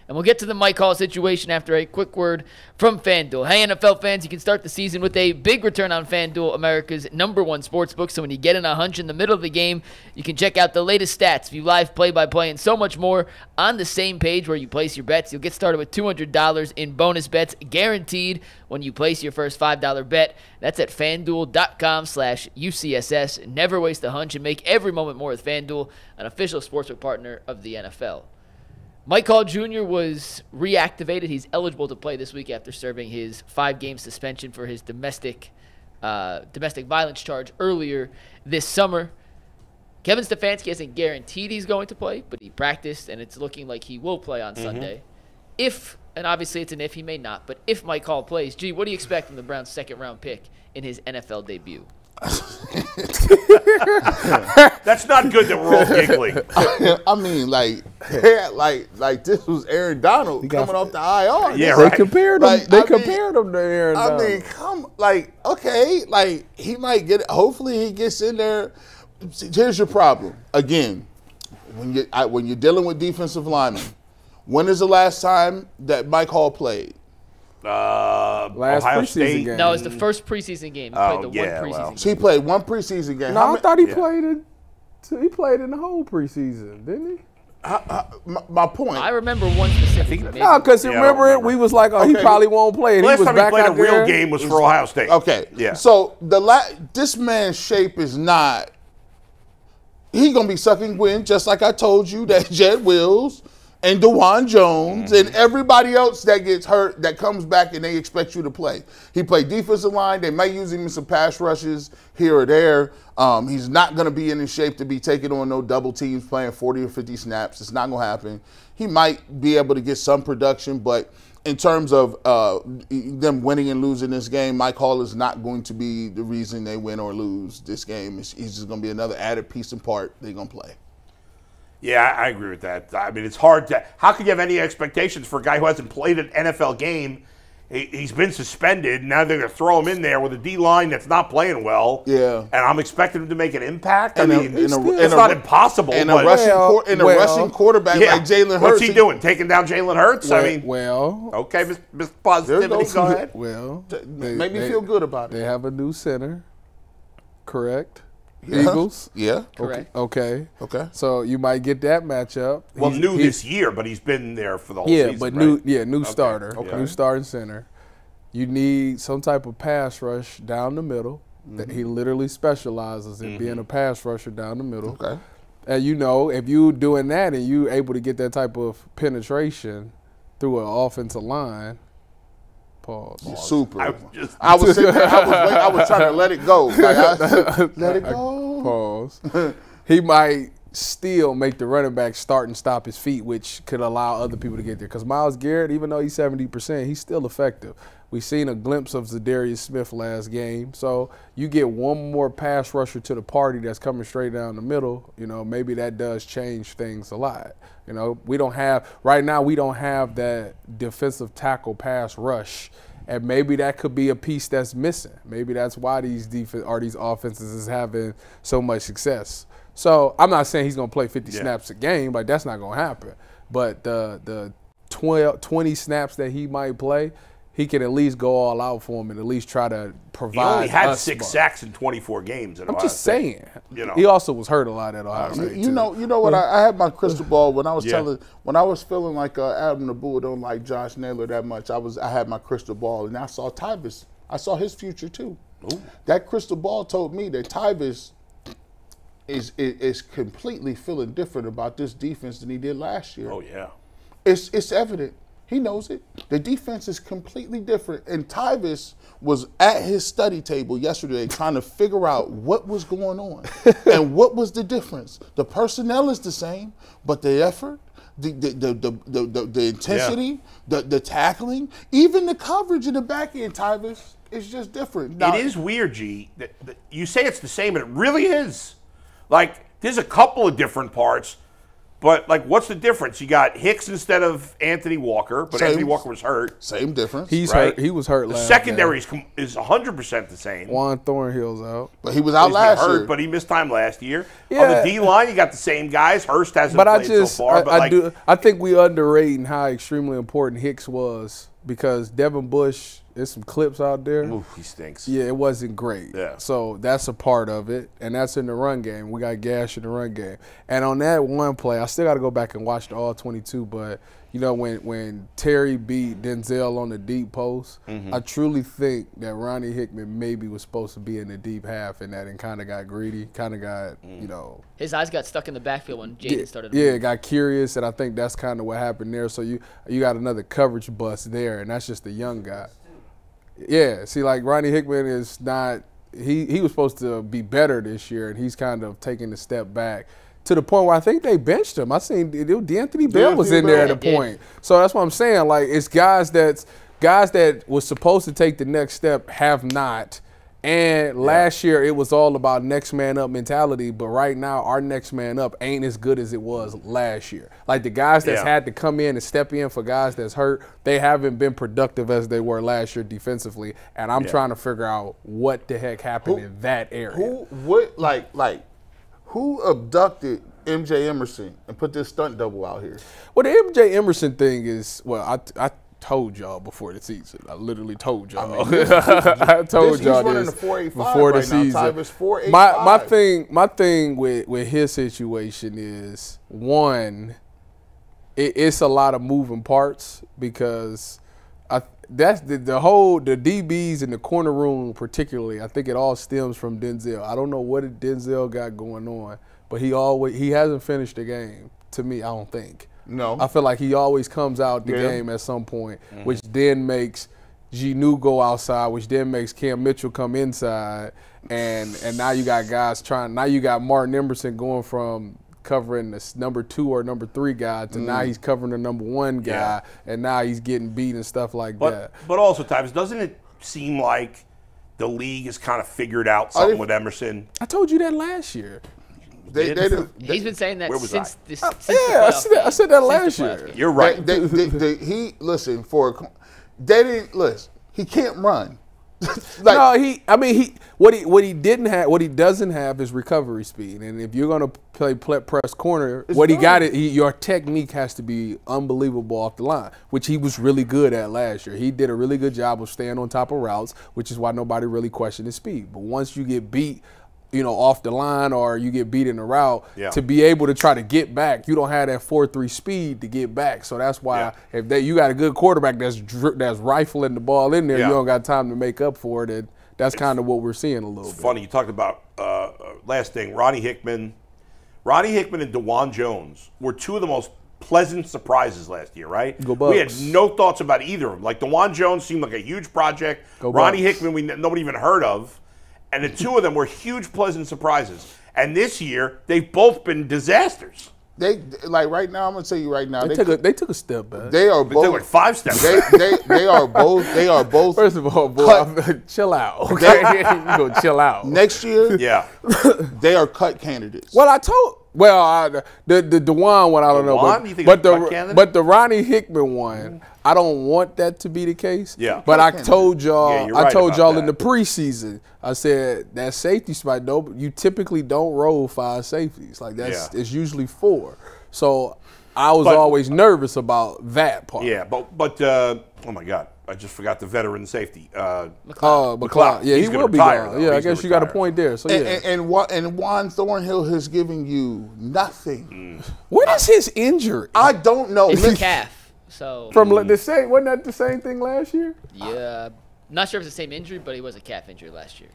And we'll get to the Mike Hall situation after a quick word from FanDuel. Hey, NFL fans, you can start the season with a big return on FanDuel, America's #1 sportsbook. So when you get in a hunch in the middle of the game, you can check out the latest stats, view live play-by-play, and so much more on the same page where you place your bets. You'll get started with $200 in bonus bets guaranteed when you place your first $5 bet. That's at FanDuel.com/UCSS. Never waste a hunch and make every moment more with FanDuel, an official sportsbook partner of the NFL. Mike Hall Jr. was reactivated. He's eligible to play this week after serving his 5-game suspension for his domestic violence charge earlier this summer. Kevin Stefanski hasn't guaranteed he's going to play, but he practiced, and it's looking like he will play on Sunday. If, and obviously it's an if, he may not, but if Mike Hall plays, G, what do you expect from the Browns' second-round pick in his NFL debut? That's not good that we're all giggling. I mean, like this was Aaron Donald coming off the IR. Yeah, They right. compared him. Compared him to Aaron Donald. I mean, okay, he might get it. Hopefully, he gets in there. See, here's your problem. Again, when you're dealing with defensive linemen, when is the last time that Mike Hall played? Last Ohio preseason State. game. No, it's the first preseason game. He played the one preseason game. So he played one preseason game. No, I thought he played in. He played in the whole preseason, didn't he? My point. I remember one specific. No, because remember it. We was like, oh, he probably won't play. And Last he was time back he played a out there. real game was for Ohio State. Okay. Yeah. So this man's shape is not. He's gonna be sucking wind, just like I told you that Jed Wills and DeJuan Jones and everybody else that gets hurt that comes back and they expect you to play. He played defensive line. They might use him in some pass rushes here or there. He's not going to be in shape to be taking on no double teams playing 40 or 50 snaps. It's not going to happen. He might be able to get some production, but in terms of them winning and losing this game, Mike Hall is not going to be the reason they win or lose this game. He's just going to be another added piece and part they're going to play. Yeah, I agree with that. I mean, it's hard to – how could you have any expectations for a guy who hasn't played an NFL game? He's been suspended. Now they're going to throw him in there with a D-line that's not playing well. Yeah. And I'm expecting him to make an impact. And it's not impossible. And but a rushing quarterback like Jalen Hurts. What's he doing? Taking down Jalen Hurts? Okay, Mr. Positivity, go ahead. Well, make me feel good about it. They have a new center, correct? Yeah. Eagles? Yeah. Correct. Okay. Okay. So you might get that matchup. Well, new this year, but he's been there for the whole season. But right? new starter. Okay. New starting center. You need some type of pass rush down the middle. That he literally specializes in being a pass rusher down the middle. Okay. And if you doing that and you able to get that type of penetration through an offensive line, pause. Super. I was sitting there, I was trying to let it go. Let it go. Pause. He might still make the running back start and stop his feet, which could allow other people to get there. Because Myles Garrett, even though he's 70%, he's still effective. We've seen a glimpse of Zadarius Smith last game. So you get one more pass rusher to the party that's coming straight down the middle, maybe that does change things a lot. Right now we don't have that defensive tackle pass rush. And maybe that could be a piece that's missing. Maybe that's why these offenses is having so much success. So I'm not saying he's going to play 50 snaps a game. Like, that's not going to happen. But the 20 snaps that he might play, he can at least go all out for him and at least try to provide. He only had 6 sacks in 24 games. I'm just saying. He also was hurt a lot at Ohio State. You know what? I had my crystal ball when I was when I was feeling like Adam the Bull don't like Josh Naylor that much. I had my crystal ball and I saw Tyvis. I saw his future too. Ooh. That crystal ball told me that Tyvis is completely feeling different about this defense than he did last year. Oh yeah, it's evident. He knows it. The defense is completely different. And Tyvis was at his study table yesterday trying to figure out what was going on and what was the difference. The personnel is the same, but the effort, the intensity, the tackling, even the coverage in the back end, Tyvis, is just different. Now, it is weird, G. That you say it's the same, and it really is. Like, there's a couple of different parts. But, like, what's the difference? You got Hicks instead of Anthony Walker, but Anthony Walker was hurt. Same difference. He's right? hurt. He was hurt last The secondary is 100% the same. Juan Thornhill's out. But he was out last hurt, year. but he missed time last year. Yeah. On the D-line, you got the same guys. Hurst hasn't played so far. But I think we underrating how extremely important Hicks was because Devin Bush, there's some clips out there. Oof, he stinks. Yeah, it wasn't great. Yeah. So that's a part of it, and that's in the run game. We got gash in the run game. And on that one play, I still got to go back and watch the all 22, but, you know, when Terry beat Denzel on the deep post, I truly think that Ronnie Hickman maybe was supposed to be in the deep half in that and kind of got greedy, kind of got, you know. His eyes got stuck in the backfield when Jaden started. Yeah, got curious, and I think that's kind of what happened there. So you got another coverage bust there, and that's just the young guy. Yeah, see, like Ronnie Hickman is not he was supposed to be better this year, and he's kind of taking a step back to the point where I think they benched him. I seen D'Anthony Bell was in there at a point. So that's what I'm saying. Like, it's guys that was supposed to take the next step have not. And last year it was all about next man up mentality, but right now our next man up ain't as good as it was last year. Like the guys that's had to come in and step in for guys that's hurt, they haven't been productive as they were last year defensively. And I'm trying to figure out what the heck happened in that area. Who abducted MJ Emerson and put this stunt double out here? Well, the MJ Emerson thing is, well, I told y'all before the season. I literally told y'all. I told y'all this before the season. Tyvis 4.85. My thing with his situation is, one, it's a lot of moving parts because that's the DBs in the corner room particularly. I think it all stems from Denzel. I don't know what Denzel got going on, but he hasn't finished the game to me. I don't think. No. I feel like he always comes out the game at some point, which then makes Genu go outside, which then makes Cam Mitchell come inside, and now you got guys trying. Now you got Martin Emerson going from covering the number 2 or number 3 guy to now he's covering the number 1 guy, and now he's getting beat and stuff like that. But also, Tyvis, doesn't it seem like the league has kind of figured out something with Emerson? I told you that last year. He's been saying that since the I said that last year. You're right. He can't run. What he doesn't have is recovery speed. And if you're gonna play press corner, your technique has to be unbelievable off the line, which he was really good at last year. He did a really good job of staying on top of routes, which is why nobody really questioned his speed. But once you get beat, off the line or you get beat in the route, to be able to try to get back, you don't have that 4.3 speed to get back. So that's why if you got a good quarterback that's rifling the ball in there, you don't got time to make up for it. And that's kind of what we're seeing a little bit. Funny, you talked about, last thing, Ronnie Hickman and DeJuan Jones were 2 of the most pleasant surprises last year, right? Go Bucks. We had no thoughts about either of them. Like, DeJuan Jones seemed like a huge project. Ronnie Hickman, nobody even heard of. And the 2 of them were huge, pleasant surprises. And this year, they've both been disasters. Right now, I'm gonna tell you right now, they took a step back. They are both. They took 5 steps. They are both. First of all, boy, chill out. Okay, you go chill out. Next year, they are cut candidates. Well, the DeJuan one, I don't know, but the Ronnie Hickman one, I don't want that to be the case. Yeah. But I told y'all, that. In the preseason, I said that safety spot, you typically don't roll 5 safeties. Like it's usually 4. So I was always nervous about that part. Yeah, but oh my God, I just forgot the veteran safety. McLeod. Yeah, he will be gone. Yeah, I guess you got a point there. So and Juan Thornhill has given you nothing. What is his injury? I don't know. It's a calf. So wasn't that the same thing last year? Yeah, not sure if it's the same injury, but he was a calf injury last year.